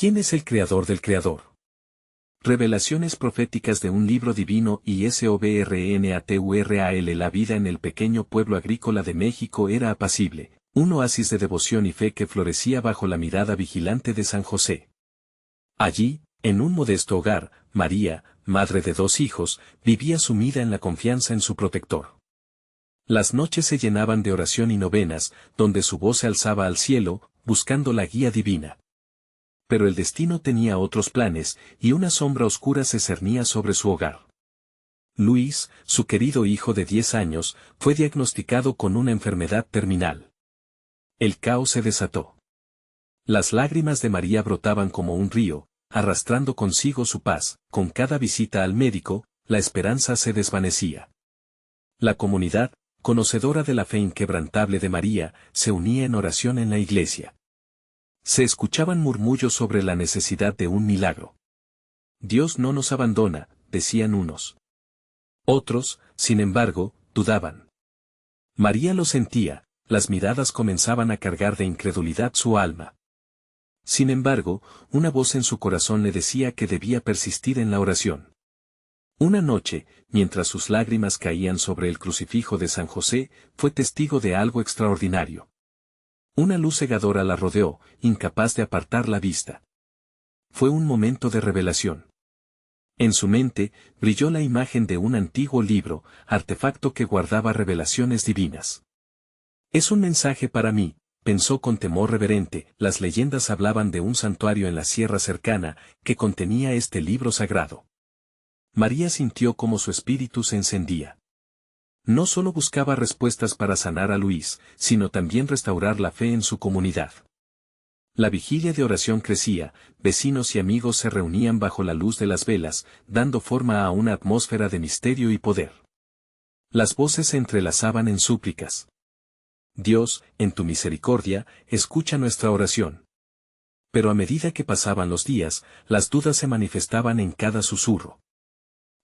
¿Quién es el creador del creador? Revelaciones proféticas de un libro divino y SOBRNATURAL. La vida en el pequeño pueblo agrícola de México era apacible, un oasis de devoción y fe que florecía bajo la mirada vigilante de San José. Allí, en un modesto hogar, María, madre de 2 hijos, vivía sumida en la confianza en su protector. Las noches se llenaban de oración y novenas, donde su voz se alzaba al cielo, buscando la guía divina. Pero el destino tenía otros planes, y una sombra oscura se cernía sobre su hogar. Luis, su querido hijo de 10 años, fue diagnosticado con una enfermedad terminal. El caos se desató. Las lágrimas de María brotaban como un río, arrastrando consigo su paz. Con cada visita al médico, la esperanza se desvanecía. La comunidad, conocedora de la fe inquebrantable de María, se unía en oración en la iglesia. Se escuchaban murmullos sobre la necesidad de un milagro. Dios no nos abandona, decían unos. Otros, sin embargo, dudaban. María lo sentía, las miradas comenzaban a cargar de incredulidad su alma. Sin embargo, una voz en su corazón le decía que debía persistir en la oración. Una noche, mientras sus lágrimas caían sobre el crucifijo de San José, fue testigo de algo extraordinario. Una luz cegadora la rodeó, incapaz de apartar la vista. Fue un momento de revelación. En su mente, brilló la imagen de un antiguo libro, artefacto que guardaba revelaciones divinas. Es un mensaje para mí, pensó con temor reverente. Las leyendas hablaban de un santuario en la sierra cercana, que contenía este libro sagrado. María sintió cómo su espíritu se encendía. No solo buscaba respuestas para sanar a Luis, sino también restaurar la fe en su comunidad. La vigilia de oración crecía, vecinos y amigos se reunían bajo la luz de las velas, dando forma a una atmósfera de misterio y poder. Las voces se entrelazaban en súplicas. Dios, en tu misericordia, escucha nuestra oración. Pero a medida que pasaban los días, las dudas se manifestaban en cada susurro.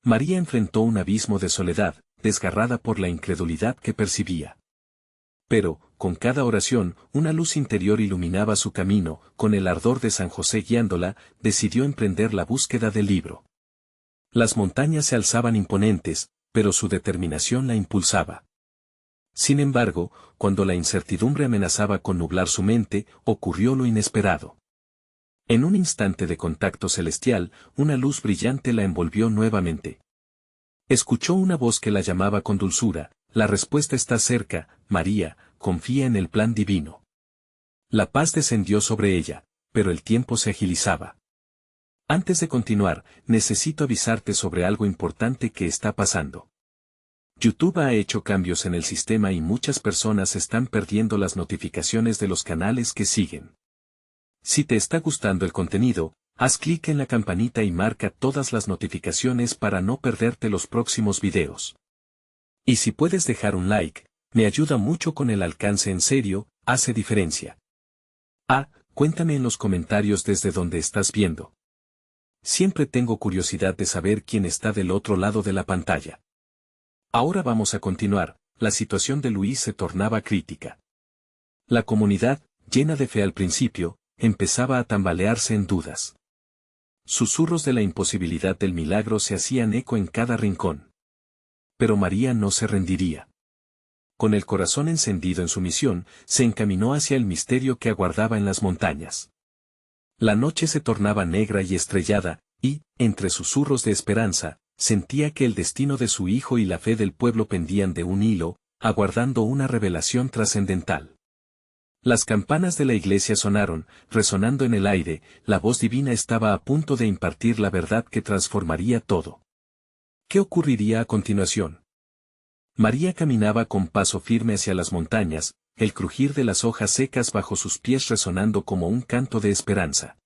María enfrentó un abismo de soledad, desgarrada por la incredulidad que percibía. Pero, con cada oración, una luz interior iluminaba su camino. Con el ardor de San José guiándola, decidió emprender la búsqueda del libro. Las montañas se alzaban imponentes, pero su determinación la impulsaba. Sin embargo, cuando la incertidumbre amenazaba con nublar su mente, ocurrió lo inesperado. En un instante de contacto celestial, una luz brillante la envolvió nuevamente. Escuchó una voz que la llamaba con dulzura: la respuesta está cerca, María, confía en el plan divino. La paz descendió sobre ella, pero el tiempo se agilizaba. Antes de continuar, necesito avisarte sobre algo importante que está pasando. YouTube ha hecho cambios en el sistema y muchas personas están perdiendo las notificaciones de los canales que siguen. Si te está gustando el contenido, haz clic en la campanita y marca todas las notificaciones para no perderte los próximos videos. Y si puedes dejar un like, me ayuda mucho con el alcance. En serio, hace diferencia. Cuéntame en los comentarios desde donde estás viendo. Siempre tengo curiosidad de saber quién está del otro lado de la pantalla. Ahora vamos a continuar. La situación de Luis se tornaba crítica. La comunidad, llena de fe al principio, empezaba a tambalearse en dudas. Susurros de la imposibilidad del milagro se hacían eco en cada rincón. Pero María no se rendiría. Con el corazón encendido en su misión, se encaminó hacia el misterio que aguardaba en las montañas. La noche se tornaba negra y estrellada, y, entre susurros de esperanza, sentía que el destino de su hijo y la fe del pueblo pendían de un hilo, aguardando una revelación trascendental. Las campanas de la iglesia sonaron, resonando en el aire. La voz divina estaba a punto de impartir la verdad que transformaría todo. ¿Qué ocurriría a continuación? María caminaba con paso firme hacia las montañas, el crujir de las hojas secas bajo sus pies resonando como un canto de esperanza.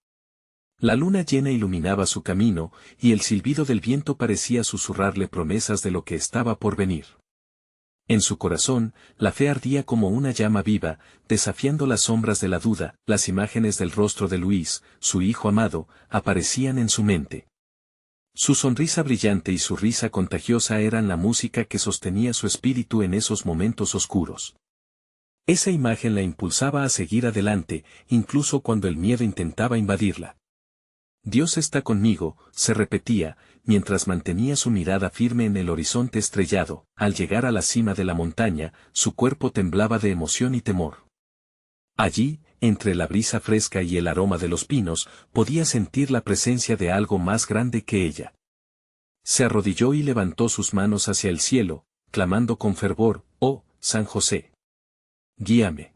La luna llena iluminaba su camino, y el silbido del viento parecía susurrarle promesas de lo que estaba por venir. En su corazón, la fe ardía como una llama viva, desafiando las sombras de la duda. Las imágenes del rostro de Luis, su hijo amado, aparecían en su mente. Su sonrisa brillante y su risa contagiosa eran la música que sostenía su espíritu en esos momentos oscuros. Esa imagen la impulsaba a seguir adelante, incluso cuando el miedo intentaba invadirla. Dios está conmigo, se repetía, mientras mantenía su mirada firme en el horizonte estrellado. Al llegar a la cima de la montaña, su cuerpo temblaba de emoción y temor. Allí, entre la brisa fresca y el aroma de los pinos, podía sentir la presencia de algo más grande que ella. Se arrodilló y levantó sus manos hacia el cielo, clamando con fervor: «Oh, San José, guíame.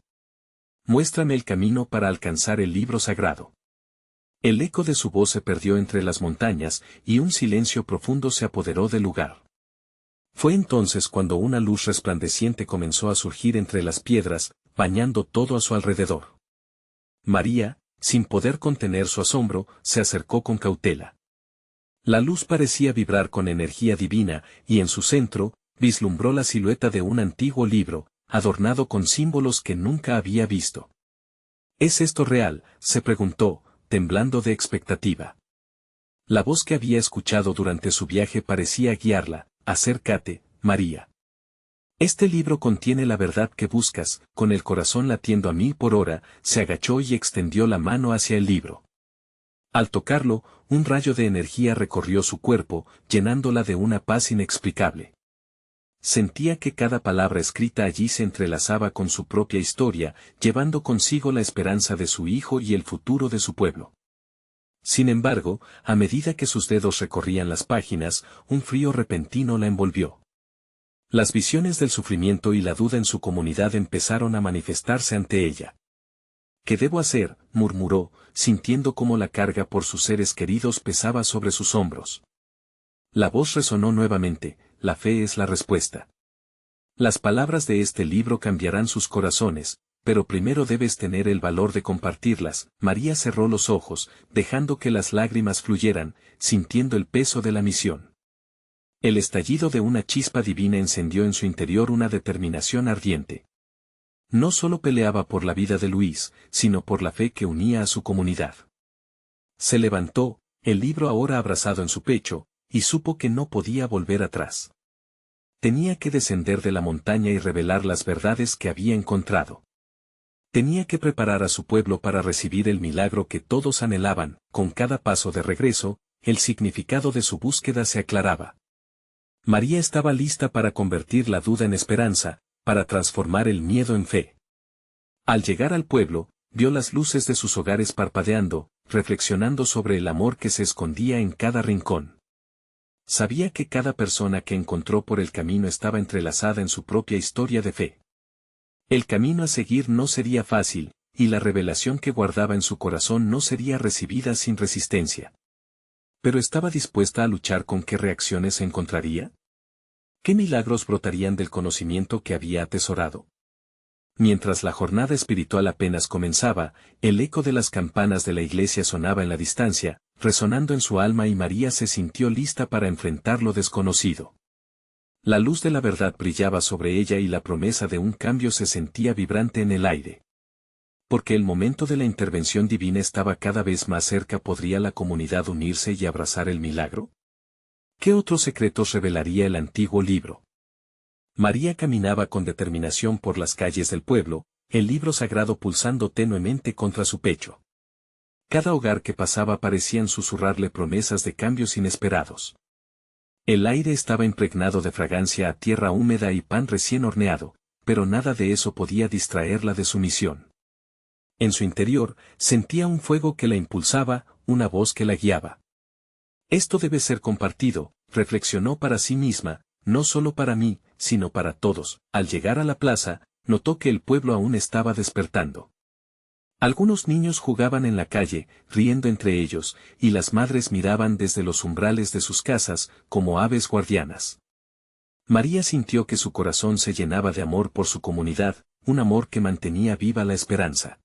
Muéstrame el camino para alcanzar el libro sagrado». El eco de su voz se perdió entre las montañas, y un silencio profundo se apoderó del lugar. Fue entonces cuando una luz resplandeciente comenzó a surgir entre las piedras, bañando todo a su alrededor. María, sin poder contener su asombro, se acercó con cautela. La luz parecía vibrar con energía divina, y en su centro, vislumbró la silueta de un antiguo libro, adornado con símbolos que nunca había visto. ¿Es esto real?, se preguntó, temblando de expectativa. La voz que había escuchado durante su viaje parecía guiarla: «Acércate, María. Este libro contiene la verdad que buscas». Con el corazón latiendo a 1000 por hora, se agachó y extendió la mano hacia el libro. Al tocarlo, un rayo de energía recorrió su cuerpo, llenándola de una paz inexplicable. Sentía que cada palabra escrita allí se entrelazaba con su propia historia, llevando consigo la esperanza de su hijo y el futuro de su pueblo. Sin embargo, a medida que sus dedos recorrían las páginas, un frío repentino la envolvió. Las visiones del sufrimiento y la duda en su comunidad empezaron a manifestarse ante ella. «¿Qué debo hacer?», murmuró, sintiendo cómo la carga por sus seres queridos pesaba sobre sus hombros. La voz resonó nuevamente: «La fe es la respuesta. Las palabras de este libro cambiarán sus corazones, pero primero debes tener el valor de compartirlas». María cerró los ojos, dejando que las lágrimas fluyeran, sintiendo el peso de la misión. El estallido de una chispa divina encendió en su interior una determinación ardiente. No solo peleaba por la vida de Luis, sino por la fe que unía a su comunidad. Se levantó, el libro ahora abrazado en su pecho, y supo que no podía volver atrás. Tenía que descender de la montaña y revelar las verdades que había encontrado. Tenía que preparar a su pueblo para recibir el milagro que todos anhelaban. Con cada paso de regreso, el significado de su búsqueda se aclaraba. María estaba lista para convertir la duda en esperanza, para transformar el miedo en fe. Al llegar al pueblo, vio las luces de sus hogares parpadeando, reflexionando sobre el amor que se escondía en cada rincón. Sabía que cada persona que encontró por el camino estaba entrelazada en su propia historia de fe. El camino a seguir no sería fácil, y la revelación que guardaba en su corazón no sería recibida sin resistencia. Pero estaba dispuesta a luchar. ¿Con qué reacciones se encontraría? ¿Qué milagros brotarían del conocimiento que había atesorado? Mientras la jornada espiritual apenas comenzaba, el eco de las campanas de la iglesia sonaba en la distancia, resonando en su alma, y María se sintió lista para enfrentar lo desconocido. La luz de la verdad brillaba sobre ella y la promesa de un cambio se sentía vibrante en el aire. Porque el momento de la intervención divina estaba cada vez más cerca. ¿Podría la comunidad unirse y abrazar el milagro? ¿Qué otros secretos revelaría el antiguo libro? María caminaba con determinación por las calles del pueblo, el libro sagrado pulsando tenuemente contra su pecho. Cada hogar que pasaba parecían susurrarle promesas de cambios inesperados. El aire estaba impregnado de fragancia a tierra húmeda y pan recién horneado, pero nada de eso podía distraerla de su misión. En su interior, sentía un fuego que la impulsaba, una voz que la guiaba. «Esto debe ser compartido», reflexionó para sí misma, «no solo para mí, sino para todos». Al llegar a la plaza, notó que el pueblo aún estaba despertando. Algunos niños jugaban en la calle, riendo entre ellos, y las madres miraban desde los umbrales de sus casas, como aves guardianas. María sintió que su corazón se llenaba de amor por su comunidad, un amor que mantenía viva la esperanza.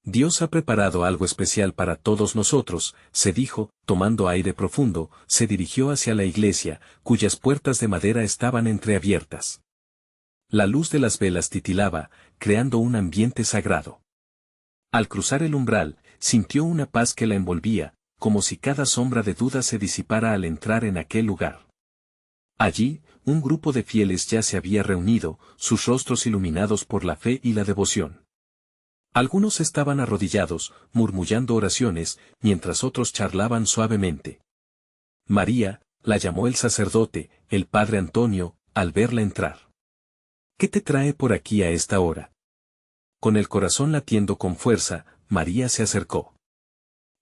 «Dios ha preparado algo especial para todos nosotros», se dijo, tomando aire profundo, se dirigió hacia la iglesia, cuyas puertas de madera estaban entreabiertas. La luz de las velas titilaba, creando un ambiente sagrado. Al cruzar el umbral, sintió una paz que la envolvía, como si cada sombra de duda se disipara al entrar en aquel lugar. Allí, un grupo de fieles ya se había reunido, sus rostros iluminados por la fe y la devoción. Algunos estaban arrodillados, murmullando oraciones, mientras otros charlaban suavemente. María, la llamó el sacerdote, el padre Antonio, al verla entrar. ¿Qué te trae por aquí a esta hora? Con el corazón latiendo con fuerza, María se acercó.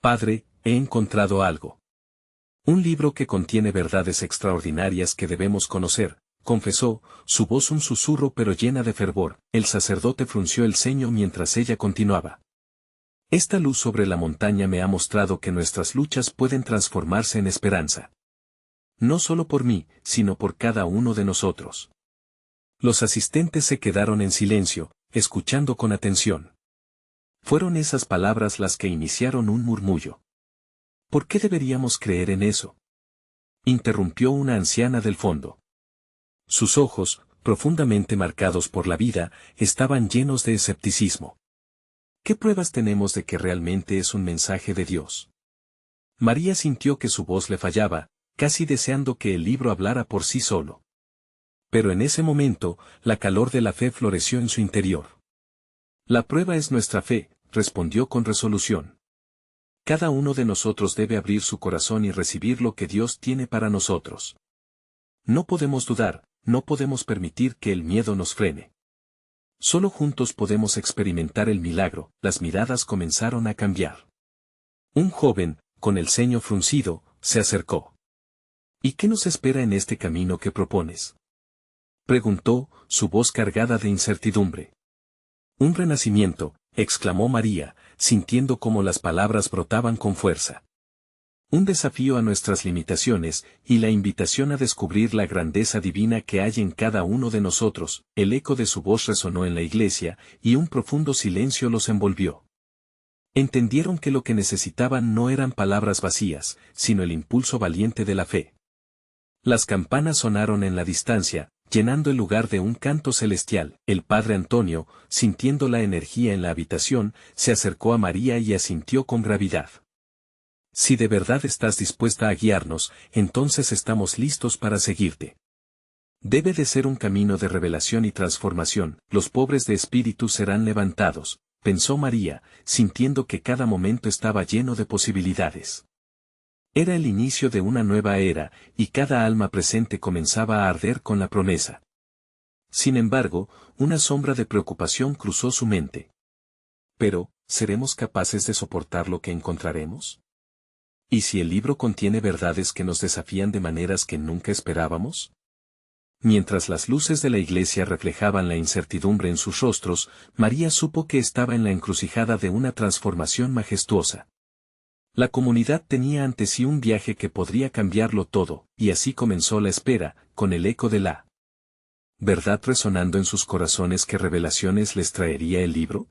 Padre, he encontrado algo. Un libro que contiene verdades extraordinarias que debemos conocer, confesó, su voz un susurro pero llena de fervor. El sacerdote frunció el ceño mientras ella continuaba. Esta luz sobre la montaña me ha mostrado que nuestras luchas pueden transformarse en esperanza. No solo por mí, sino por cada uno de nosotros. Los asistentes se quedaron en silencio, escuchando con atención. Fueron esas palabras las que iniciaron un murmullo. ¿Por qué deberíamos creer en eso? Interrumpió una anciana del fondo. Sus ojos, profundamente marcados por la vida, estaban llenos de escepticismo. ¿Qué pruebas tenemos de que realmente es un mensaje de Dios? María sintió que su voz le fallaba, casi deseando que el libro hablara por sí solo. Pero en ese momento, la calor de la fe floreció en su interior. La prueba es nuestra fe, respondió con resolución. Cada uno de nosotros debe abrir su corazón y recibir lo que Dios tiene para nosotros. No podemos dudar, no podemos permitir que el miedo nos frene. Solo juntos podemos experimentar el milagro. Las miradas comenzaron a cambiar. Un joven, con el ceño fruncido, se acercó. ¿Y qué nos espera en este camino que propones? Preguntó, su voz cargada de incertidumbre. Un renacimiento, exclamó María, sintiendo cómo las palabras brotaban con fuerza. Un desafío a nuestras limitaciones, y la invitación a descubrir la grandeza divina que hay en cada uno de nosotros. El eco de su voz resonó en la iglesia, y un profundo silencio los envolvió. Entendieron que lo que necesitaban no eran palabras vacías, sino el impulso valiente de la fe. Las campanas sonaron en la distancia, llenando el lugar de un canto celestial. El padre Antonio, sintiendo la energía en la habitación, se acercó a María y asintió con gravedad. Si de verdad estás dispuesta a guiarnos, entonces estamos listos para seguirte. Debe de ser un camino de revelación y transformación. Los pobres de espíritu serán levantados, pensó María, sintiendo que cada momento estaba lleno de posibilidades. Era el inicio de una nueva era, y cada alma presente comenzaba a arder con la promesa. Sin embargo, una sombra de preocupación cruzó su mente. Pero, ¿seremos capaces de soportar lo que encontraremos? ¿Y si el libro contiene verdades que nos desafían de maneras que nunca esperábamos? Mientras las luces de la iglesia reflejaban la incertidumbre en sus rostros, María supo que estaba en la encrucijada de una transformación majestuosa. La comunidad tenía ante sí un viaje que podría cambiarlo todo, y así comenzó la espera, con el eco de la verdad resonando en sus corazones. ¿Qué revelaciones les traería el libro?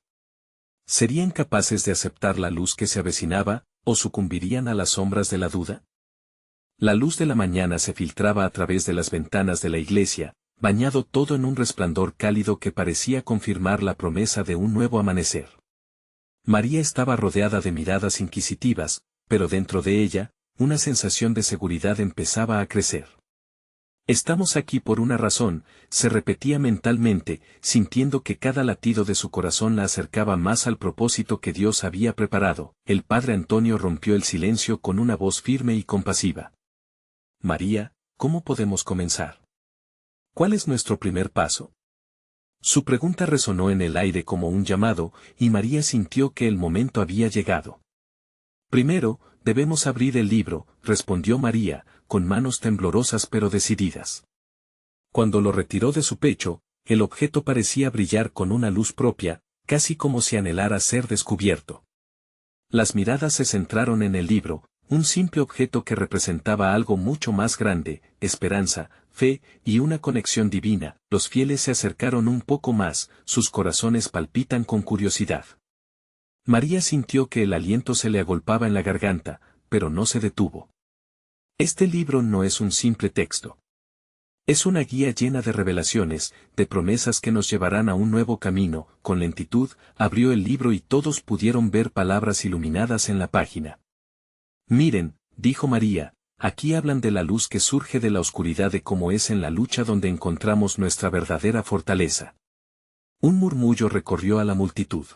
¿Serían capaces de aceptar la luz que se avecinaba, o sucumbirían a las sombras de la duda? La luz de la mañana se filtraba a través de las ventanas de la iglesia, bañado todo en un resplandor cálido que parecía confirmar la promesa de un nuevo amanecer. María estaba rodeada de miradas inquisitivas, pero dentro de ella, una sensación de seguridad empezaba a crecer. Estamos aquí por una razón, se repetía mentalmente, sintiendo que cada latido de su corazón la acercaba más al propósito que Dios había preparado. El padre Antonio rompió el silencio con una voz firme y compasiva. María, ¿cómo podemos comenzar? ¿Cuál es nuestro primer paso? Su pregunta resonó en el aire como un llamado, y María sintió que el momento había llegado. Primero, debemos abrir el libro, respondió María, con manos temblorosas pero decididas. Cuando lo retiró de su pecho, el objeto parecía brillar con una luz propia, casi como si anhelara ser descubierto. Las miradas se centraron en el libro, un simple objeto que representaba algo mucho más grande, esperanza, fe, y una conexión divina. Los fieles se acercaron un poco más, sus corazones palpitan con curiosidad. María sintió que el aliento se le agolpaba en la garganta, pero no se detuvo. Este libro no es un simple texto. Es una guía llena de revelaciones, de promesas que nos llevarán a un nuevo camino. Con lentitud, abrió el libro y todos pudieron ver palabras iluminadas en la página. Miren, dijo María, aquí hablan de la luz que surge de la oscuridad, de cómo es en la lucha donde encontramos nuestra verdadera fortaleza. Un murmullo recorrió a la multitud.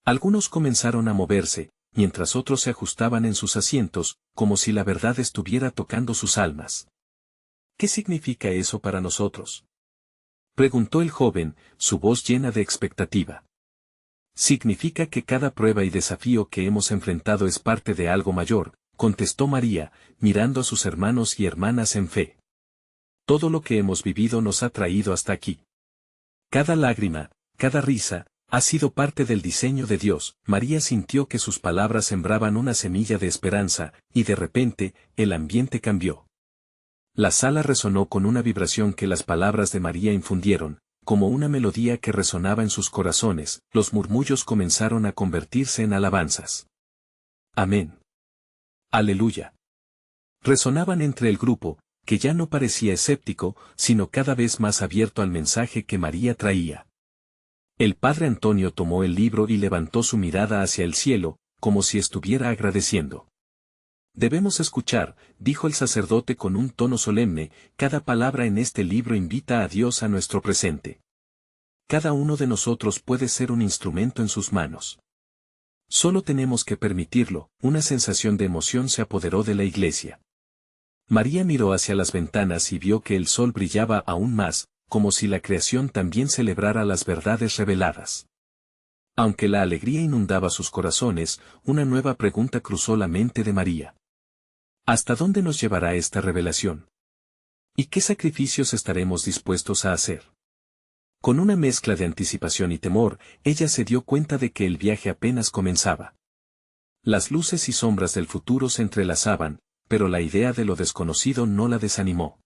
Algunos comenzaron a moverse, mientras otros se ajustaban en sus asientos, como si la verdad estuviera tocando sus almas. ¿Qué significa eso para nosotros?, preguntó el joven, su voz llena de expectativa. Significa que cada prueba y desafío que hemos enfrentado es parte de algo mayor, contestó María, mirando a sus hermanos y hermanas en fe. Todo lo que hemos vivido nos ha traído hasta aquí. Cada lágrima, cada risa, ha sido parte del diseño de Dios. María sintió que sus palabras sembraban una semilla de esperanza, y de repente, el ambiente cambió. La sala resonó con una vibración que las palabras de María infundieron, como una melodía que resonaba en sus corazones. Los murmullos comenzaron a convertirse en alabanzas. Amén. Aleluya. Resonaban entre el grupo, que ya no parecía escéptico, sino cada vez más abierto al mensaje que María traía. El padre Antonio tomó el libro y levantó su mirada hacia el cielo, como si estuviera agradeciendo. Debemos escuchar, dijo el sacerdote con un tono solemne, cada palabra en este libro invita a Dios a nuestro presente. Cada uno de nosotros puede ser un instrumento en sus manos. Solo tenemos que permitirlo. Una sensación de emoción se apoderó de la iglesia. María miró hacia las ventanas y vio que el sol brillaba aún más, como si la creación también celebrara las verdades reveladas. Aunque la alegría inundaba sus corazones, una nueva pregunta cruzó la mente de María. ¿Hasta dónde nos llevará esta revelación? ¿Y qué sacrificios estaremos dispuestos a hacer? Con una mezcla de anticipación y temor, ella se dio cuenta de que el viaje apenas comenzaba. Las luces y sombras del futuro se entrelazaban, pero la idea de lo desconocido no la desanimó.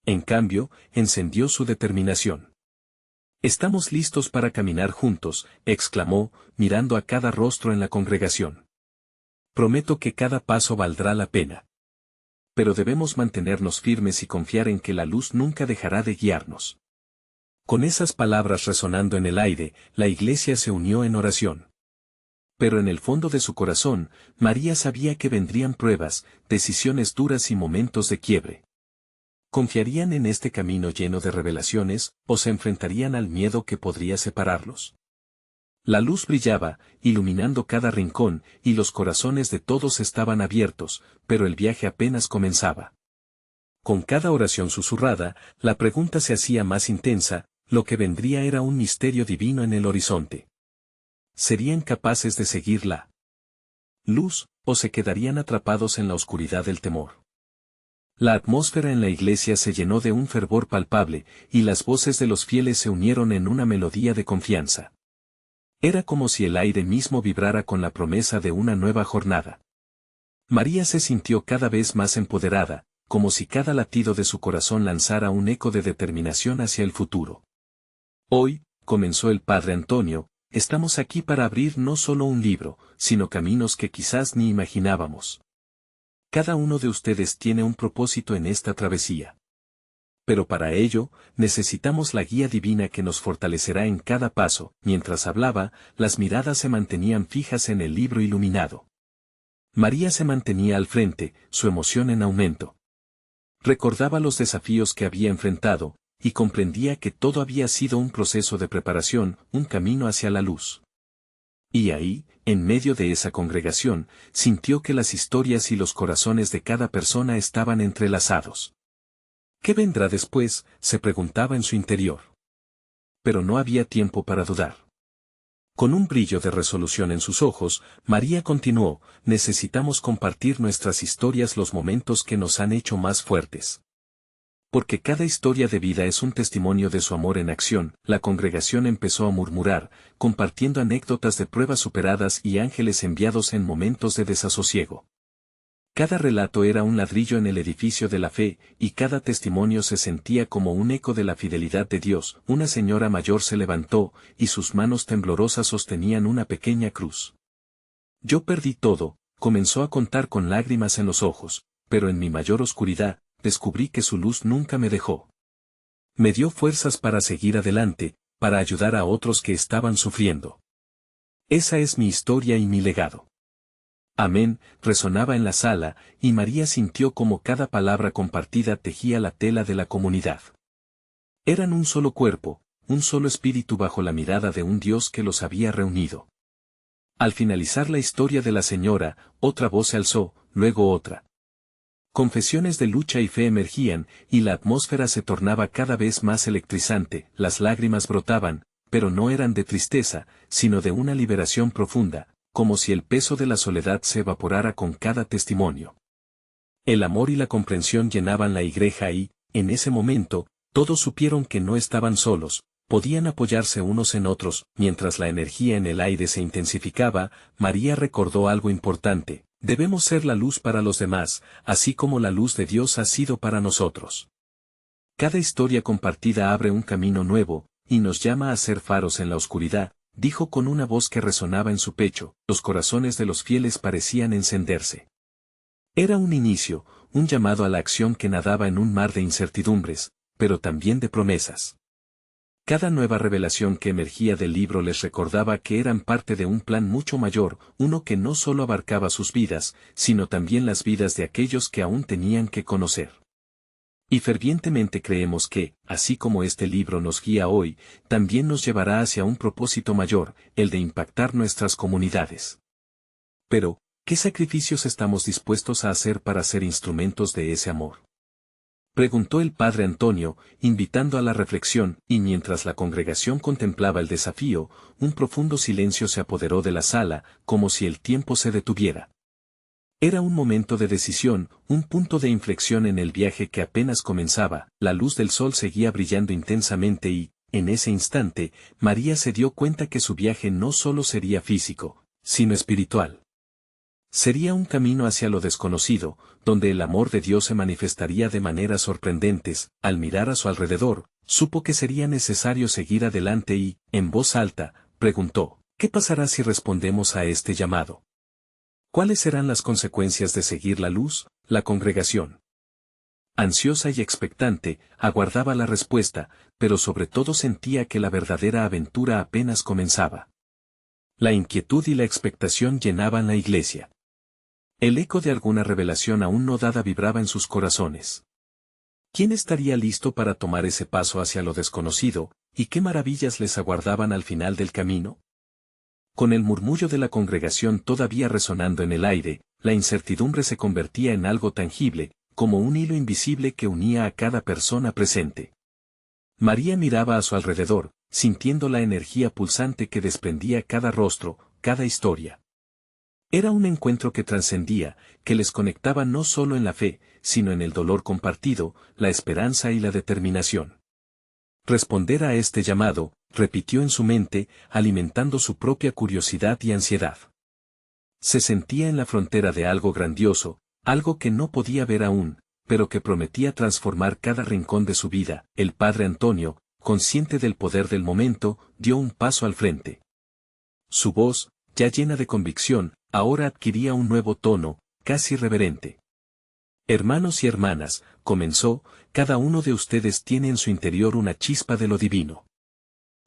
En cambio, encendió su determinación. «Estamos listos para caminar juntos», exclamó, mirando a cada rostro en la congregación. «Prometo que cada paso valdrá la pena. Pero debemos mantenernos firmes y confiar en que la luz nunca dejará de guiarnos». Con esas palabras resonando en el aire, la iglesia se unió en oración. Pero en el fondo de su corazón, María sabía que vendrían pruebas, decisiones duras y momentos de quiebre. ¿Confiarían en este camino lleno de revelaciones, o se enfrentarían al miedo que podría separarlos? La luz brillaba, iluminando cada rincón, y los corazones de todos estaban abiertos, pero el viaje apenas comenzaba. Con cada oración susurrada, la pregunta se hacía más intensa. Lo que vendría era un misterio divino en el horizonte. ¿Serían capaces de seguir la luz, o se quedarían atrapados en la oscuridad del temor? La atmósfera en la iglesia se llenó de un fervor palpable, y las voces de los fieles se unieron en una melodía de confianza. Era como si el aire mismo vibrara con la promesa de una nueva jornada. María se sintió cada vez más empoderada, como si cada latido de su corazón lanzara un eco de determinación hacia el futuro. Hoy, comenzó el padre Antonio, estamos aquí para abrir no solo un libro, sino caminos que quizás ni imaginábamos. Cada uno de ustedes tiene un propósito en esta travesía. Pero para ello, necesitamos la guía divina que nos fortalecerá en cada paso. Mientras hablaba, las miradas se mantenían fijas en el libro iluminado. María se mantenía al frente, su emoción en aumento. Recordaba los desafíos que había enfrentado, y comprendía que todo había sido un proceso de preparación, un camino hacia la luz. Y ahí, en medio de esa congregación, sintió que las historias y los corazones de cada persona estaban entrelazados. ¿Qué vendrá después?, se preguntaba en su interior. Pero no había tiempo para dudar. Con un brillo de resolución en sus ojos, María continuó: necesitamos compartir nuestras historias, los momentos que nos han hecho más fuertes. Porque cada historia de vida es un testimonio de su amor en acción. La congregación empezó a murmurar, compartiendo anécdotas de pruebas superadas y ángeles enviados en momentos de desasosiego. Cada relato era un ladrillo en el edificio de la fe, y cada testimonio se sentía como un eco de la fidelidad de Dios. Una señora mayor se levantó, y sus manos temblorosas sostenían una pequeña cruz. Yo perdí todo, comenzó a contar con lágrimas en los ojos, pero en mi mayor oscuridad, descubrí que su luz nunca me dejó. Me dio fuerzas para seguir adelante, para ayudar a otros que estaban sufriendo. Esa es mi historia y mi legado. Amén, resonaba en la sala, y María sintió como cada palabra compartida tejía la tela de la comunidad. Eran un solo cuerpo, un solo espíritu bajo la mirada de un Dios que los había reunido. Al finalizar la historia de la señora, otra voz se alzó, luego otra. Confesiones de lucha y fe emergían, y la atmósfera se tornaba cada vez más electrizante, las lágrimas brotaban, pero no eran de tristeza, sino de una liberación profunda, como si el peso de la soledad se evaporara con cada testimonio. El amor y la comprensión llenaban la iglesia y, en ese momento, todos supieron que no estaban solos, podían apoyarse unos en otros. Mientras la energía en el aire se intensificaba, María recordó algo importante: debemos ser la luz para los demás, así como la luz de Dios ha sido para nosotros. Cada historia compartida abre un camino nuevo, y nos llama a ser faros en la oscuridad, dijo con una voz que resonaba en su pecho. Los corazones de los fieles parecían encenderse. Era un inicio, un llamado a la acción que nadaba en un mar de incertidumbres, pero también de promesas. Cada nueva revelación que emergía del libro les recordaba que eran parte de un plan mucho mayor, uno que no solo abarcaba sus vidas, sino también las vidas de aquellos que aún tenían que conocer. Y fervientemente creemos que, así como este libro nos guía hoy, también nos llevará hacia un propósito mayor, el de impactar nuestras comunidades. Pero, ¿qué sacrificios estamos dispuestos a hacer para ser instrumentos de ese amor?, preguntó el padre Antonio, invitando a la reflexión, y mientras la congregación contemplaba el desafío, un profundo silencio se apoderó de la sala, como si el tiempo se detuviera. Era un momento de decisión, un punto de inflexión en el viaje que apenas comenzaba. La luz del sol seguía brillando intensamente y, en ese instante, María se dio cuenta que su viaje no solo sería físico, sino espiritual. Sería un camino hacia lo desconocido, donde el amor de Dios se manifestaría de maneras sorprendentes. Al mirar a su alrededor, supo que sería necesario seguir adelante y, en voz alta, preguntó: ¿qué pasará si respondemos a este llamado? ¿Cuáles serán las consecuencias de seguir la luz? La congregación, ansiosa y expectante, aguardaba la respuesta, pero sobre todo sentía que la verdadera aventura apenas comenzaba. La inquietud y la expectación llenaban la iglesia. El eco de alguna revelación aún no dada vibraba en sus corazones. ¿Quién estaría listo para tomar ese paso hacia lo desconocido, y qué maravillas les aguardaban al final del camino? Con el murmullo de la congregación todavía resonando en el aire, la incertidumbre se convertía en algo tangible, como un hilo invisible que unía a cada persona presente. María miraba a su alrededor, sintiendo la energía pulsante que desprendía cada rostro, cada historia. Era un encuentro que trascendía, que les conectaba no solo en la fe, sino en el dolor compartido, la esperanza y la determinación. Responder a este llamado, repitió en su mente, alimentando su propia curiosidad y ansiedad. Se sentía en la frontera de algo grandioso, algo que no podía ver aún, pero que prometía transformar cada rincón de su vida. El padre Antonio, consciente del poder del momento, dio un paso al frente. Su voz, ya llena de convicción, ahora adquiría un nuevo tono, casi reverente. Hermanos y hermanas, comenzó, cada uno de ustedes tiene en su interior una chispa de lo divino.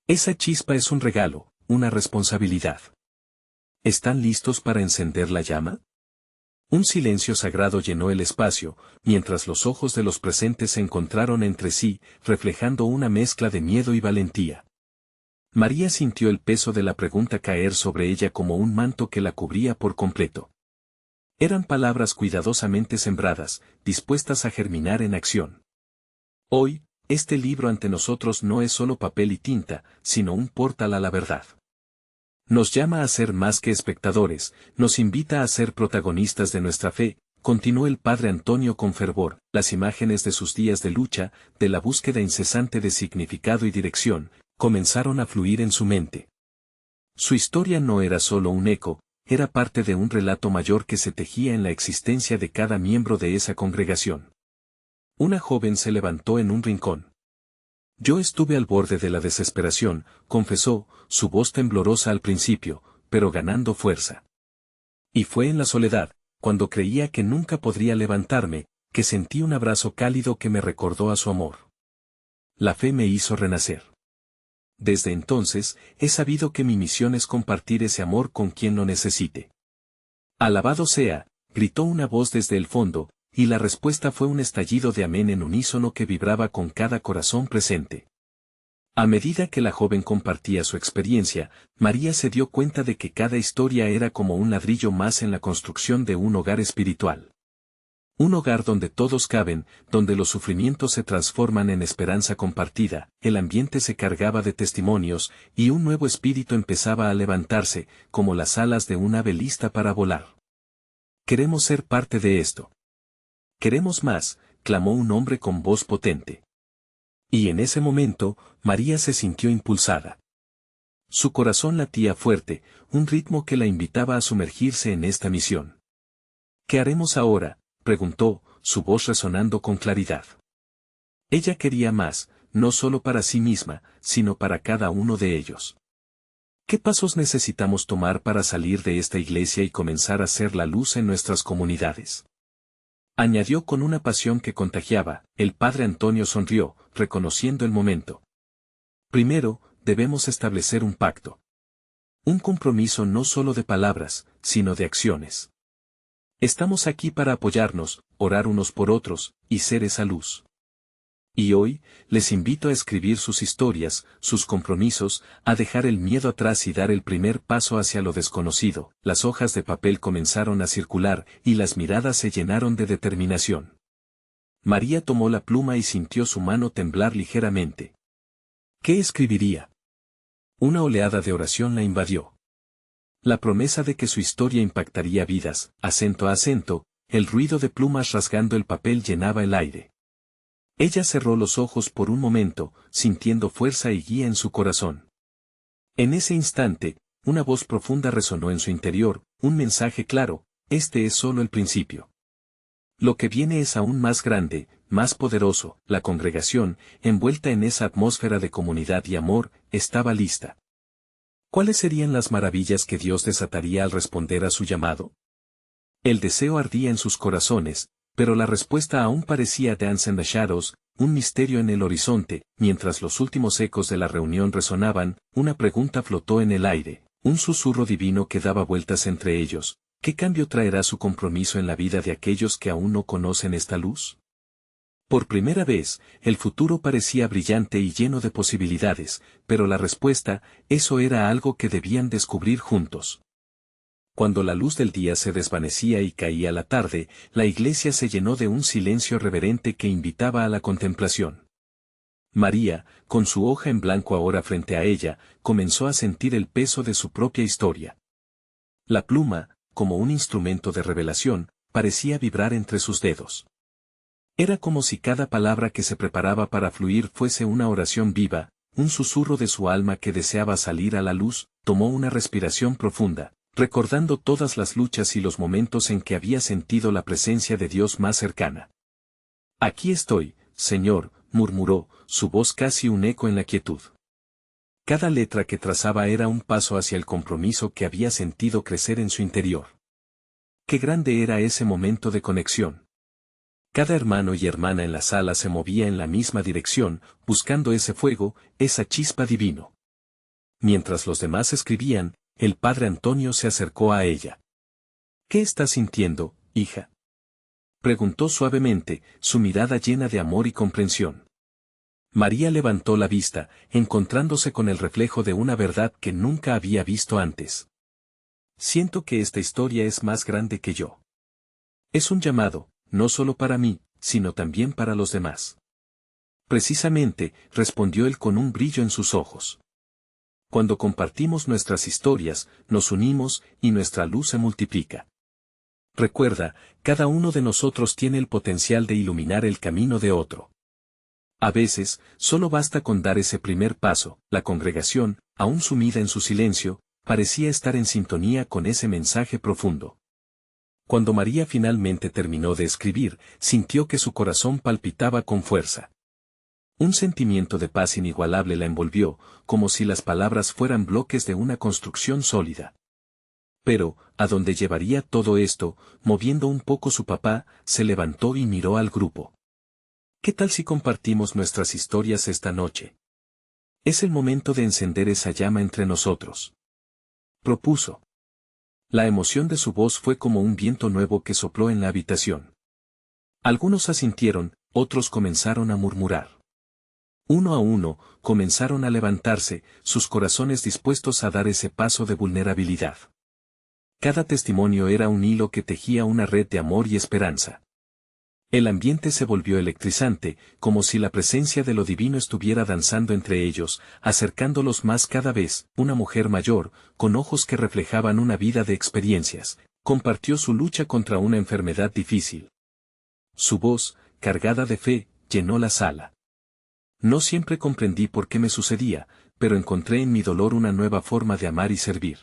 Esa chispa es un regalo, una responsabilidad. ¿Están listos para encender la llama? Un silencio sagrado llenó el espacio, mientras los ojos de los presentes se encontraron entre sí, reflejando una mezcla de miedo y valentía. María sintió el peso de la pregunta caer sobre ella como un manto que la cubría por completo. Eran palabras cuidadosamente sembradas, dispuestas a germinar en acción. Hoy, este libro ante nosotros no es solo papel y tinta, sino un portal a la verdad. Nos llama a ser más que espectadores, nos invita a ser protagonistas de nuestra fe, continuó el padre Antonio con fervor. Las imágenes de sus días de lucha, de la búsqueda incesante de significado y dirección, comenzaron a fluir en su mente. Su historia no era solo un eco, era parte de un relato mayor que se tejía en la existencia de cada miembro de esa congregación. Una joven se levantó en un rincón. Yo estuve al borde de la desesperación, confesó, su voz temblorosa al principio, pero ganando fuerza. Y fue en la soledad, cuando creía que nunca podría levantarme, que sentí un abrazo cálido que me recordó a su amor. La fe me hizo renacer. Desde entonces, he sabido que mi misión es compartir ese amor con quien lo necesite. Alabado sea, gritó una voz desde el fondo, y la respuesta fue un estallido de amén en unísono que vibraba con cada corazón presente. A medida que la joven compartía su experiencia, María se dio cuenta de que cada historia era como un ladrillo más en la construcción de un hogar espiritual. Un hogar donde todos caben, donde los sufrimientos se transforman en esperanza compartida, el ambiente se cargaba de testimonios, y un nuevo espíritu empezaba a levantarse, como las alas de un ave lista para volar. Queremos ser parte de esto. Queremos más, clamó un hombre con voz potente. Y en ese momento, María se sintió impulsada. Su corazón latía fuerte, un ritmo que la invitaba a sumergirse en esta misión. ¿Qué haremos ahora?, preguntó, su voz resonando con claridad. Ella quería más, no solo para sí misma, sino para cada uno de ellos. ¿Qué pasos necesitamos tomar para salir de esta iglesia y comenzar a ser la luz en nuestras comunidades?, añadió con una pasión que contagiaba. El padre Antonio sonrió, reconociendo el momento. Primero, debemos establecer un pacto. Un compromiso no solo de palabras, sino de acciones. Estamos aquí para apoyarnos, orar unos por otros, y ser esa luz. Y hoy, les invito a escribir sus historias, sus compromisos, a dejar el miedo atrás y dar el primer paso hacia lo desconocido. Las hojas de papel comenzaron a circular, y las miradas se llenaron de determinación. María tomó la pluma y sintió su mano temblar ligeramente. ¿Qué escribiría? Una oleada de oración la invadió. La promesa de que su historia impactaría vidas, acento a acento, el ruido de plumas rasgando el papel llenaba el aire. Ella cerró los ojos por un momento, sintiendo fuerza y guía en su corazón. En ese instante, una voz profunda resonó en su interior, un mensaje claro: este es solo el principio. Lo que viene es aún más grande, más poderoso. La congregación, envuelta en esa atmósfera de comunidad y amor, estaba lista. ¿Cuáles serían las maravillas que Dios desataría al responder a su llamado? El deseo ardía en sus corazones, pero la respuesta aún parecía Dance in the Shadows, un misterio en el horizonte. Mientras los últimos ecos de la reunión resonaban, una pregunta flotó en el aire, un susurro divino que daba vueltas entre ellos. ¿Qué cambio traerá su compromiso en la vida de aquellos que aún no conocen esta luz? Por primera vez, el futuro parecía brillante y lleno de posibilidades, pero la respuesta, eso era algo que debían descubrir juntos. Cuando la luz del día se desvanecía y caía la tarde, la iglesia se llenó de un silencio reverente que invitaba a la contemplación. María, con su hoja en blanco ahora frente a ella, comenzó a sentir el peso de su propia historia. La pluma, como un instrumento de revelación, parecía vibrar entre sus dedos. Era como si cada palabra que se preparaba para fluir fuese una oración viva, un susurro de su alma que deseaba salir a la luz. Tomó una respiración profunda, recordando todas las luchas y los momentos en que había sentido la presencia de Dios más cercana. Aquí estoy, Señor, murmuró, su voz casi un eco en la quietud. Cada letra que trazaba era un paso hacia el compromiso que había sentido crecer en su interior. Qué grande era ese momento de conexión. Cada hermano y hermana en la sala se movía en la misma dirección, buscando ese fuego, esa chispa divino. Mientras los demás escribían, el padre Antonio se acercó a ella. ¿Qué estás sintiendo, hija?, preguntó suavemente, su mirada llena de amor y comprensión. María levantó la vista, encontrándose con el reflejo de una verdad que nunca había visto antes. Siento que esta historia es más grande que yo. Es un llamado, no solo para mí, sino también para los demás. Precisamente, respondió él con un brillo en sus ojos. Cuando compartimos nuestras historias, nos unimos, y nuestra luz se multiplica. Recuerda, cada uno de nosotros tiene el potencial de iluminar el camino de otro. A veces, solo basta con dar ese primer paso. La congregación, aún sumida en su silencio, parecía estar en sintonía con ese mensaje profundo. Cuando María finalmente terminó de escribir, sintió que su corazón palpitaba con fuerza. Un sentimiento de paz inigualable la envolvió, como si las palabras fueran bloques de una construcción sólida. Pero, ¿a dónde llevaría todo esto? Moviendo un poco su papá, se levantó y miró al grupo. ¿Qué tal si compartimos nuestras historias esta noche? Es el momento de encender esa llama entre nosotros, propuso. La emoción de su voz fue como un viento nuevo que sopló en la habitación. Algunos asintieron, otros comenzaron a murmurar. Uno a uno, comenzaron a levantarse, sus corazones dispuestos a dar ese paso de vulnerabilidad. Cada testimonio era un hilo que tejía una red de amor y esperanza. El ambiente se volvió electrizante, como si la presencia de lo divino estuviera danzando entre ellos, acercándolos más cada vez. Una mujer mayor, con ojos que reflejaban una vida de experiencias, compartió su lucha contra una enfermedad difícil. Su voz, cargada de fe, llenó la sala. No siempre comprendí por qué me sucedía, pero encontré en mi dolor una nueva forma de amar y servir.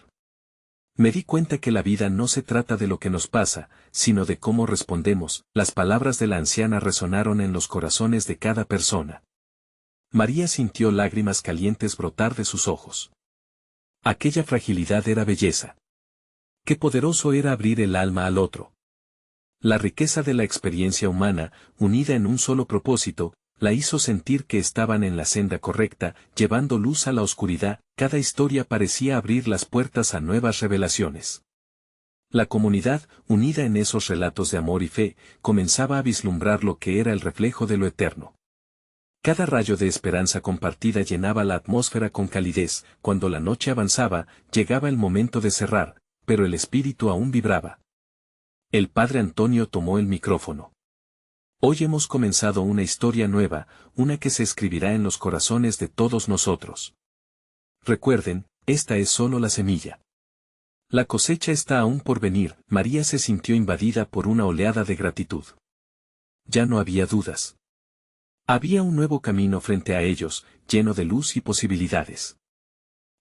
Me di cuenta que la vida no se trata de lo que nos pasa, sino de cómo respondemos. Las palabras de la anciana resonaron en los corazones de cada persona. María sintió lágrimas calientes brotar de sus ojos. Aquella fragilidad era belleza. Qué poderoso era abrir el alma al otro. La riqueza de la experiencia humana, unida en un solo propósito, la hizo sentir que estaban en la senda correcta, llevando luz a la oscuridad. Cada historia parecía abrir las puertas a nuevas revelaciones. La comunidad, unida en esos relatos de amor y fe, comenzaba a vislumbrar lo que era el reflejo de lo eterno. Cada rayo de esperanza compartida llenaba la atmósfera con calidez. Cuando la noche avanzaba, llegaba el momento de cerrar, pero el espíritu aún vibraba. El padre Antonio tomó el micrófono. Hoy hemos comenzado una historia nueva, una que se escribirá en los corazones de todos nosotros. Recuerden, esta es solo la semilla. La cosecha está aún por venir. María se sintió invadida por una oleada de gratitud. Ya no había dudas. Había un nuevo camino frente a ellos, lleno de luz y posibilidades.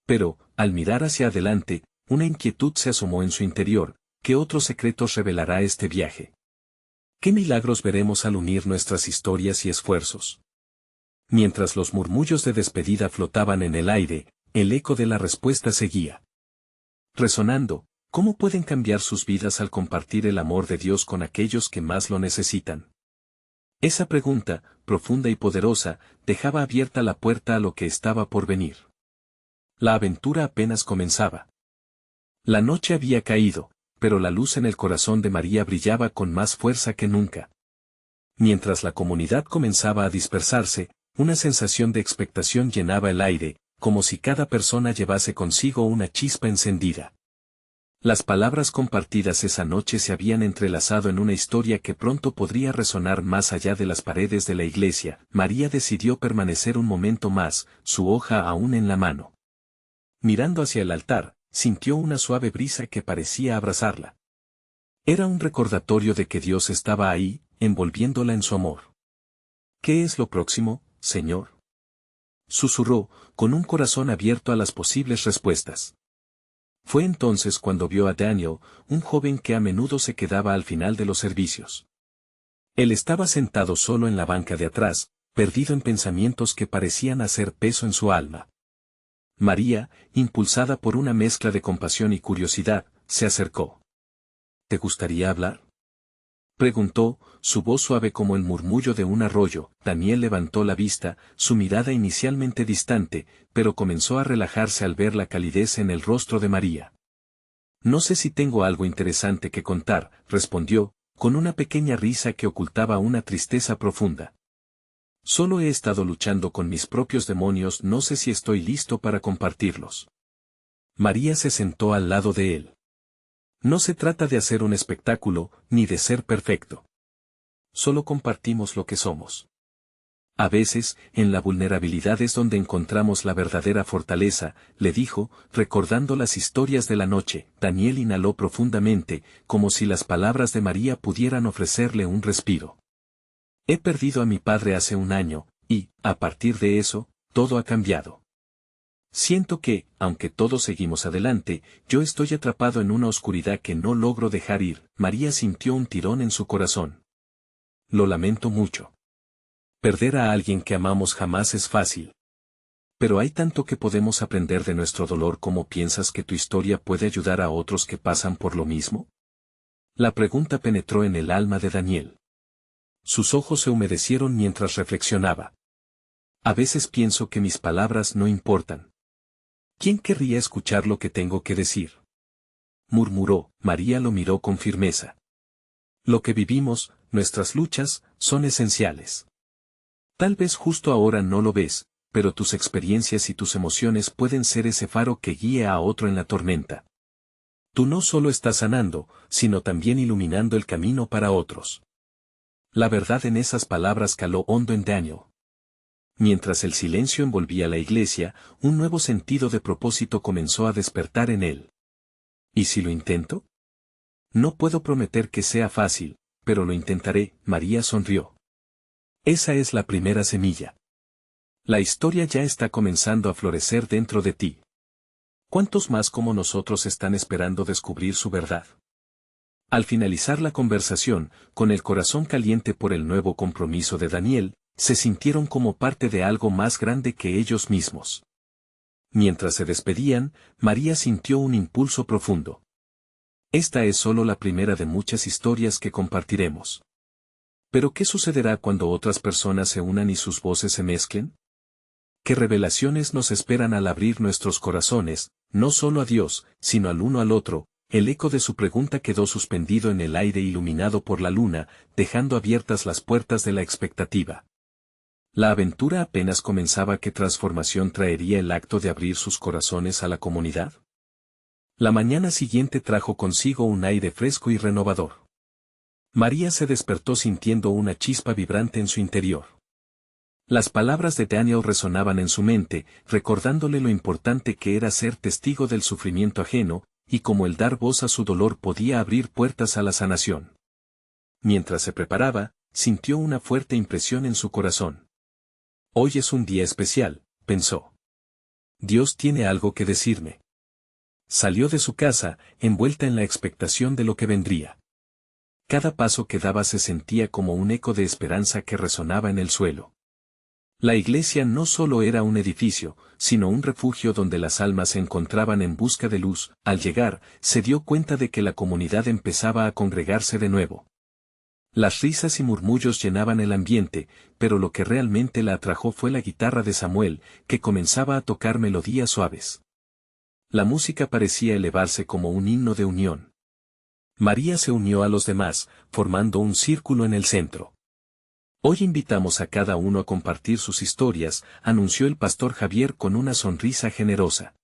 Pero, al mirar hacia adelante, una inquietud se asomó en su interior. ¿Qué otros secretos revelará este viaje? ¿Qué milagros veremos al unir nuestras historias y esfuerzos? Mientras los murmullos de despedida flotaban en el aire, el eco de la respuesta seguía resonando. ¿Cómo pueden cambiar sus vidas al compartir el amor de Dios con aquellos que más lo necesitan? Esa pregunta, profunda y poderosa, dejaba abierta la puerta a lo que estaba por venir. La aventura apenas comenzaba. La noche había caído, pero la luz en el corazón de María brillaba con más fuerza que nunca. Mientras la comunidad comenzaba a dispersarse, una sensación de expectación llenaba el aire, como si cada persona llevase consigo una chispa encendida. Las palabras compartidas esa noche se habían entrelazado en una historia que pronto podría resonar más allá de las paredes de la iglesia. María decidió permanecer un momento más, su hoja aún en la mano. Mirando hacia el altar, sintió una suave brisa que parecía abrazarla. Era un recordatorio de que Dios estaba ahí, envolviéndola en su amor. ¿Qué es lo próximo, Señor? Susurró, con un corazón abierto a las posibles respuestas. Fue entonces cuando vio a Daniel, un joven que a menudo se quedaba al final de los servicios. Él estaba sentado solo en la banca de atrás, perdido en pensamientos que parecían hacer peso en su alma. María, impulsada por una mezcla de compasión y curiosidad, se acercó. ¿Te gustaría hablar?, preguntó, su voz suave como el murmullo de un arroyo. Daniel levantó la vista, su mirada inicialmente distante, pero comenzó a relajarse al ver la calidez en el rostro de María. No sé si tengo algo interesante que contar, respondió, con una pequeña risa que ocultaba una tristeza profunda. Solo he estado luchando con mis propios demonios, no sé si estoy listo para compartirlos. María se sentó al lado de él. No se trata de hacer un espectáculo, ni de ser perfecto. Solo compartimos lo que somos. A veces, en la vulnerabilidad es donde encontramos la verdadera fortaleza, le dijo, recordando las historias de la noche. Daniel inhaló profundamente, como si las palabras de María pudieran ofrecerle un respiro. He perdido a mi padre hace un año, y, a partir de eso, todo ha cambiado. Siento que, aunque todos seguimos adelante, yo estoy atrapado en una oscuridad que no logro dejar ir. María sintió un tirón en su corazón. Lo lamento mucho. Perder a alguien que amamos jamás es fácil. Pero hay tanto que podemos aprender de nuestro dolor. ¿Cómo piensas que tu historia puede ayudar a otros que pasan por lo mismo? La pregunta penetró en el alma de Daniel. Sus ojos se humedecieron mientras reflexionaba. A veces pienso que mis palabras no importan. ¿Quién querría escuchar lo que tengo que decir?, murmuró. María lo miró con firmeza. Lo que vivimos, nuestras luchas, son esenciales. Tal vez justo ahora no lo ves, pero tus experiencias y tus emociones pueden ser ese faro que guíe a otro en la tormenta. Tú no solo estás sanando, sino también iluminando el camino para otros. La verdad en esas palabras caló hondo en Daniel. Mientras el silencio envolvía la iglesia, un nuevo sentido de propósito comenzó a despertar en él. ¿Y si lo intento? No puedo prometer que sea fácil, pero lo intentaré, María sonrió. Esa es la primera semilla. La historia ya está comenzando a florecer dentro de ti. ¿Cuántos más como nosotros están esperando descubrir su verdad? Al finalizar la conversación, con el corazón caliente por el nuevo compromiso de Daniel, se sintieron como parte de algo más grande que ellos mismos. Mientras se despedían, María sintió un impulso profundo. Esta es solo la primera de muchas historias que compartiremos. ¿Pero qué sucederá cuando otras personas se unan y sus voces se mezclen? ¿Qué revelaciones nos esperan al abrir nuestros corazones, no solo a Dios, sino al uno al otro? El eco de su pregunta quedó suspendido en el aire iluminado por la luna, dejando abiertas las puertas de la expectativa. La aventura apenas comenzaba. ¿Qué transformación traería el acto de abrir sus corazones a la comunidad? La mañana siguiente trajo consigo un aire fresco y renovador. María se despertó sintiendo una chispa vibrante en su interior. Las palabras de Daniel resonaban en su mente, recordándole lo importante que era ser testigo del sufrimiento ajeno, y cómo el dar voz a su dolor podía abrir puertas a la sanación. Mientras se preparaba, sintió una fuerte impresión en su corazón. Hoy es un día especial, pensó. Dios tiene algo que decirme. Salió de su casa, envuelta en la expectación de lo que vendría. Cada paso que daba se sentía como un eco de esperanza que resonaba en el suelo. La iglesia no solo era un edificio, sino un refugio donde las almas se encontraban en busca de luz. Al llegar, se dio cuenta de que la comunidad empezaba a congregarse de nuevo. Las risas y murmullos llenaban el ambiente, pero lo que realmente la atrajo fue la guitarra de Samuel, que comenzaba a tocar melodías suaves. La música parecía elevarse como un himno de unión. María se unió a los demás, formando un círculo en el centro. Hoy invitamos a cada uno a compartir sus historias, anunció el pastor Javier con una sonrisa generosa.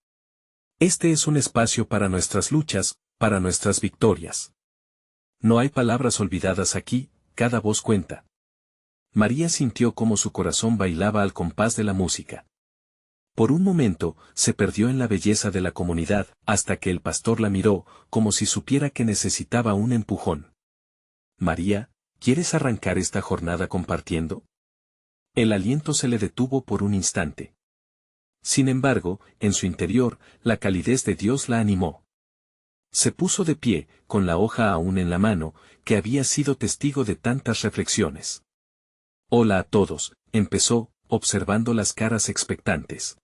Este es un espacio para nuestras luchas, para nuestras victorias. No hay palabras olvidadas aquí, cada voz cuenta. María sintió cómo su corazón bailaba al compás de la música. Por un momento, se perdió en la belleza de la comunidad, hasta que el pastor la miró, como si supiera que necesitaba un empujón. María, ¿quieres arrancar esta jornada compartiendo? El aliento se le detuvo por un instante. Sin embargo, en su interior, la calidez de Dios la animó. Se puso de pie, con la hoja aún en la mano, que había sido testigo de tantas reflexiones. Hola a todos, empezó, observando las caras expectantes.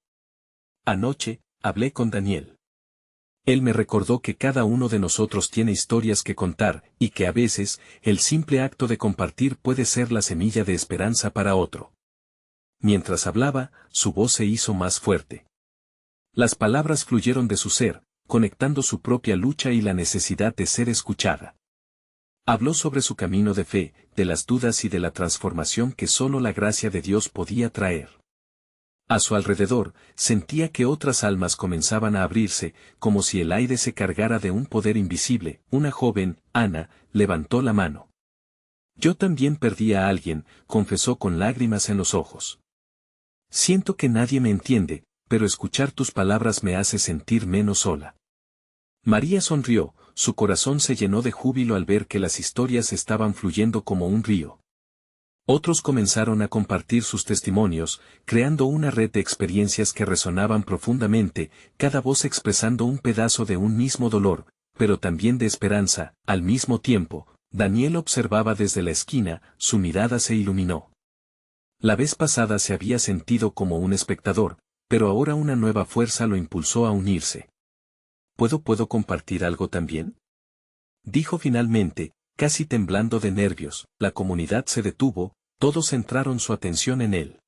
Anoche, hablé con Daniel. Él me recordó que cada uno de nosotros tiene historias que contar, y que a veces, el simple acto de compartir puede ser la semilla de esperanza para otro. Mientras hablaba, su voz se hizo más fuerte. Las palabras fluyeron de su ser, conectando su propia lucha y la necesidad de ser escuchada. Habló sobre su camino de fe, de las dudas y de la transformación que solo la gracia de Dios podía traer. A su alrededor, sentía que otras almas comenzaban a abrirse, como si el aire se cargara de un poder invisible. Una joven, Ana, levantó la mano. Yo también perdí a alguien, confesó con lágrimas en los ojos. Siento que nadie me entiende, pero escuchar tus palabras me hace sentir menos sola. María sonrió, su corazón se llenó de júbilo al ver que las historias estaban fluyendo como un río. Otros comenzaron a compartir sus testimonios, creando una red de experiencias que resonaban profundamente, cada voz expresando un pedazo de un mismo dolor, pero también de esperanza. Al mismo tiempo, Daniel observaba desde la esquina, su mirada se iluminó. La vez pasada se había sentido como un espectador, pero ahora una nueva fuerza lo impulsó a unirse. ¿Puedo compartir algo también?, dijo finalmente, casi temblando de nervios. La comunidad se detuvo, todos centraron su atención en él.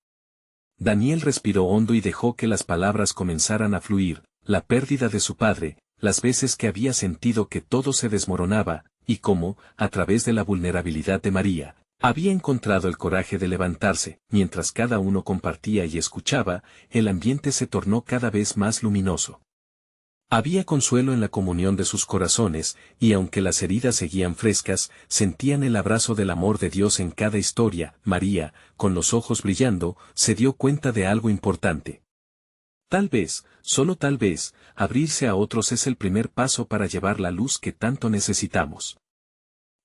Daniel respiró hondo y dejó que las palabras comenzaran a fluir, la pérdida de su padre, las veces que había sentido que todo se desmoronaba, y cómo, a través de la vulnerabilidad de María, Había encontrado el coraje de levantarse, mientras cada uno compartía y escuchaba, el ambiente se tornó cada vez más luminoso. Había consuelo en la comunión de sus corazones, y aunque las heridas seguían frescas, sentían el abrazo del amor de Dios en cada historia. María, con los ojos brillando, se dio cuenta de algo importante. Tal vez, solo tal vez, abrirse a otros es el primer paso para llevar la luz que tanto necesitamos.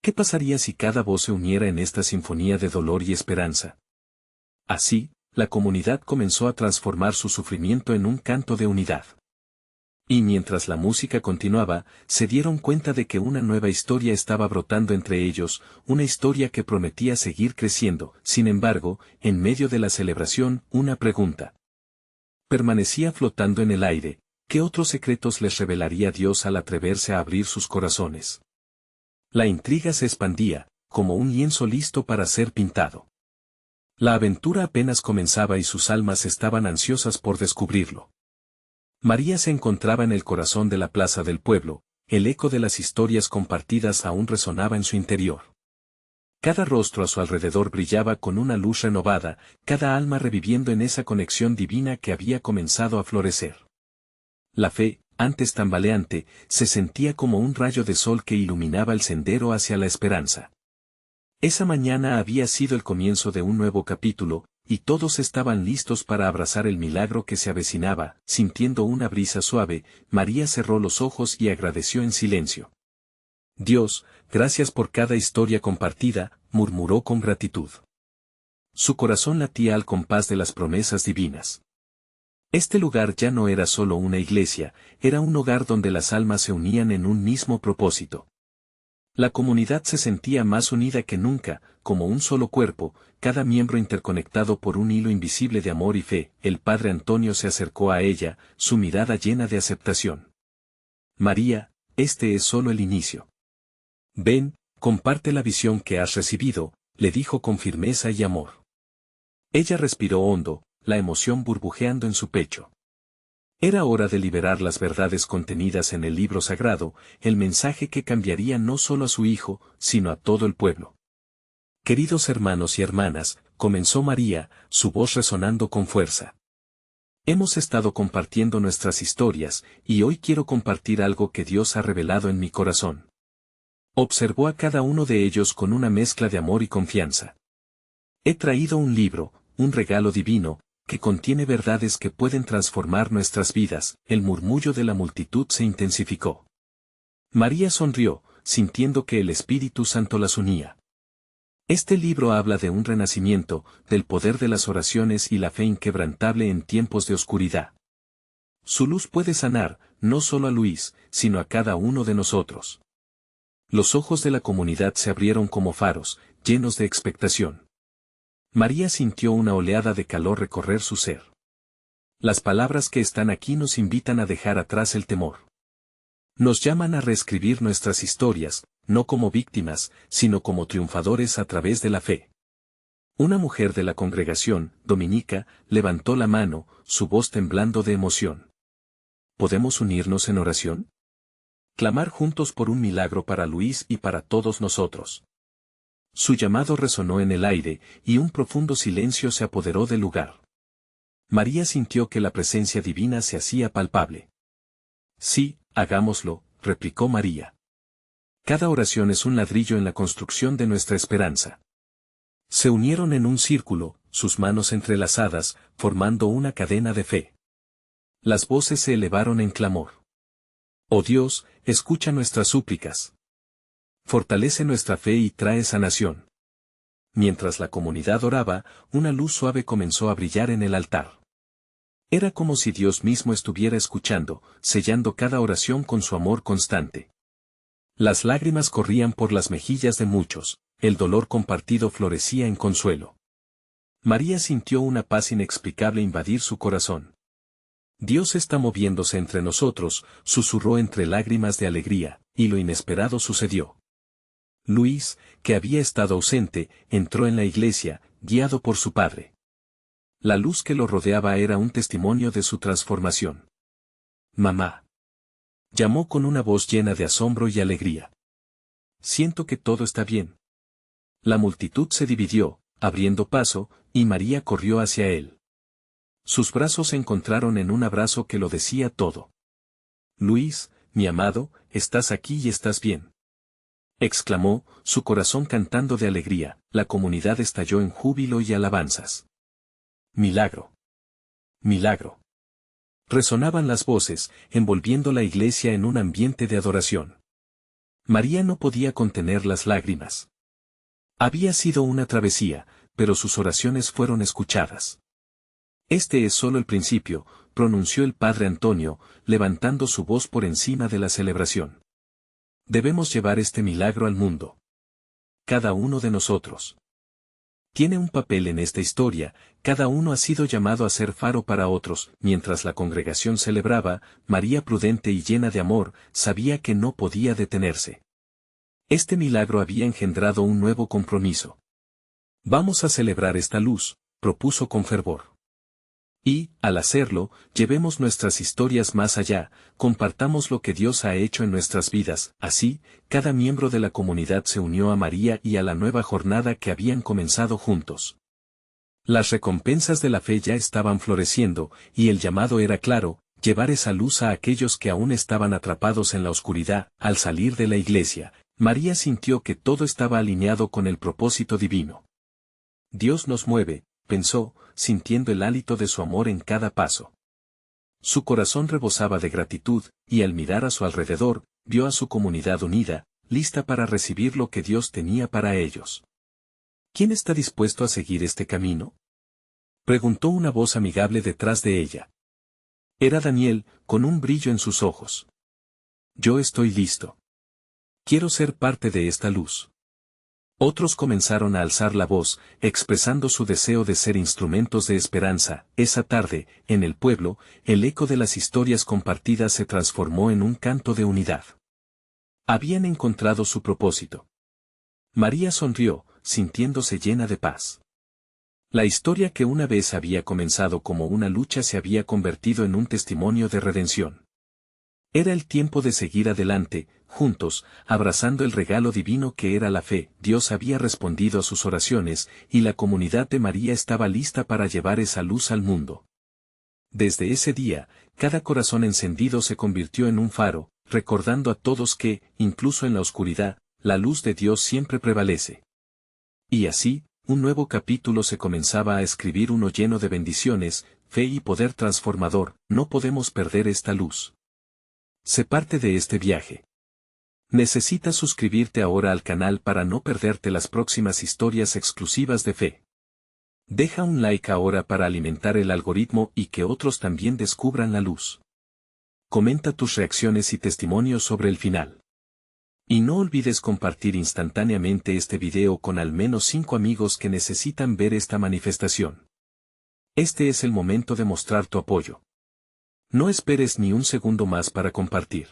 ¿Qué pasaría si cada voz se uniera en esta sinfonía de dolor y esperanza? Así, la comunidad comenzó a transformar su sufrimiento en un canto de unidad. Y mientras la música continuaba, se dieron cuenta de que una nueva historia estaba brotando entre ellos, una historia que prometía seguir creciendo. Sin embargo, en medio de la celebración, una pregunta permanecía flotando en el aire: ¿qué otros secretos les revelaría Dios al atreverse a abrir sus corazones? La intriga se expandía, como un lienzo listo para ser pintado. La aventura apenas comenzaba y sus almas estaban ansiosas por descubrirlo. María se encontraba en el corazón de la plaza del pueblo, el eco de las historias compartidas aún resonaba en su interior. Cada rostro a su alrededor brillaba con una luz renovada, cada alma reviviendo en esa conexión divina que había comenzado a florecer. La fe, antes tambaleante, se sentía como un rayo de sol que iluminaba el sendero hacia la esperanza. Esa mañana había sido el comienzo de un nuevo capítulo, y todos estaban listos para abrazar el milagro que se avecinaba. Sintiendo una brisa suave, María cerró los ojos y agradeció en silencio. Dios, gracias por cada historia compartida, murmuró con gratitud. Su corazón latía al compás de las promesas divinas. Este lugar ya no era solo una iglesia, era un hogar donde las almas se unían en un mismo propósito. La comunidad se sentía más unida que nunca, como un solo cuerpo, cada miembro interconectado por un hilo invisible de amor y fe. El padre Antonio se acercó a ella, su mirada llena de aceptación. María, este es solo el inicio. Ven, comparte la visión que has recibido, le dijo con firmeza y amor. Ella respiró hondo, la emoción burbujeando en su pecho. Era hora de liberar las verdades contenidas en el libro sagrado, el mensaje que cambiaría no solo a su hijo, sino a todo el pueblo. Queridos hermanos y hermanas, comenzó María, su voz resonando con fuerza. Hemos estado compartiendo nuestras historias, y hoy quiero compartir algo que Dios ha revelado en mi corazón. Observó a cada uno de ellos con una mezcla de amor y confianza. He traído un libro, un regalo divino, que contiene verdades que pueden transformar nuestras vidas. El murmullo de la multitud se intensificó. María sonrió, sintiendo que el Espíritu Santo las unía. Este libro habla de un renacimiento, del poder de las oraciones y la fe inquebrantable en tiempos de oscuridad. Su luz puede sanar, no solo a Luis, sino a cada uno de nosotros. Los ojos de la comunidad se abrieron como faros, llenos de expectación. María sintió una oleada de calor recorrer su ser. Las palabras que están aquí nos invitan a dejar atrás el temor. Nos llaman a reescribir nuestras historias, no como víctimas, sino como triunfadores a través de la fe. Una mujer de la congregación, dominica, levantó la mano, su voz temblando de emoción. ¿Podemos unirnos en oración? Clamar juntos por un milagro para Luis y para todos nosotros. Su llamado resonó en el aire, y un profundo silencio se apoderó del lugar. María sintió que la presencia divina se hacía palpable. Sí, hagámoslo, replicó María. Cada oración es un ladrillo en la construcción de nuestra esperanza. Se unieron en un círculo, sus manos entrelazadas, formando una cadena de fe. Las voces se elevaron en clamor. Oh Dios, escucha nuestras súplicas. Fortalece nuestra fe y trae sanación. Mientras la comunidad oraba, una luz suave comenzó a brillar en el altar. Era como si Dios mismo estuviera escuchando, sellando cada oración con su amor constante. Las lágrimas corrían por las mejillas de muchos, el dolor compartido florecía en consuelo. María sintió una paz inexplicable invadir su corazón. Dios está moviéndose entre nosotros, susurró entre lágrimas de alegría, y lo inesperado sucedió. Luis, que había estado ausente, entró en la iglesia, guiado por su padre. La luz que lo rodeaba era un testimonio de su transformación. Mamá. Llamó con una voz llena de asombro y alegría. Siento que todo está bien. La multitud se dividió, abriendo paso, y María corrió hacia él. Sus brazos se encontraron en un abrazo que lo decía todo. «Luis, mi amado, estás aquí y estás bien», exclamó, su corazón cantando de alegría. La comunidad estalló en júbilo y alabanzas. «Milagro. Milagro». Resonaban las voces, envolviendo la iglesia en un ambiente de adoración. María no podía contener las lágrimas. Había sido una travesía, pero sus oraciones fueron escuchadas. «Este es solo el principio», pronunció el padre Antonio, levantando su voz por encima de la celebración. «Debemos llevar este milagro al mundo. Cada uno de nosotros tiene un papel en esta historia, cada uno ha sido llamado a ser faro para otros». Mientras la congregación celebraba, María, prudente y llena de amor, sabía que no podía detenerse. Este milagro había engendrado un nuevo compromiso. «Vamos a celebrar esta luz», propuso con fervor. «Y, al hacerlo, llevemos nuestras historias más allá, compartamos lo que Dios ha hecho en nuestras vidas». Así, cada miembro de la comunidad se unió a María y a la nueva jornada que habían comenzado juntos. Las recompensas de la fe ya estaban floreciendo, y el llamado era claro: llevar esa luz a aquellos que aún estaban atrapados en la oscuridad. Al salir de la iglesia, María sintió que todo estaba alineado con el propósito divino. «Dios nos mueve», pensó, sintiendo el hálito de su amor en cada paso. Su corazón rebosaba de gratitud, y al mirar a su alrededor, vio a su comunidad unida, lista para recibir lo que Dios tenía para ellos. «¿Quién está dispuesto a seguir este camino?», preguntó una voz amigable detrás de ella. Era Daniel, con un brillo en sus ojos. «Yo estoy listo. Quiero ser parte de esta luz». Otros comenzaron a alzar la voz, expresando su deseo de ser instrumentos de esperanza. Esa tarde, en el pueblo, el eco de las historias compartidas se transformó en un canto de unidad. Habían encontrado su propósito. María sonrió, sintiéndose llena de paz. La historia que una vez había comenzado como una lucha se había convertido en un testimonio de redención. Era el tiempo de seguir adelante, juntos, abrazando el regalo divino que era la fe. Dios había respondido a sus oraciones, y la comunidad de María estaba lista para llevar esa luz al mundo. Desde ese día, cada corazón encendido se convirtió en un faro, recordando a todos que, incluso en la oscuridad, la luz de Dios siempre prevalece. Y así, un nuevo capítulo se comenzaba a escribir, uno lleno de bendiciones, fe y poder transformador. No podemos perder esta luz. Sé parte de este viaje. Necesitas suscribirte ahora al canal para no perderte las próximas historias exclusivas de fe. Deja un like ahora para alimentar el algoritmo y que otros también descubran la luz. Comenta tus reacciones y testimonios sobre el final. Y no olvides compartir instantáneamente este video con al menos 5 amigos que necesitan ver esta manifestación. Este es el momento de mostrar tu apoyo. No esperes ni un segundo más para compartir.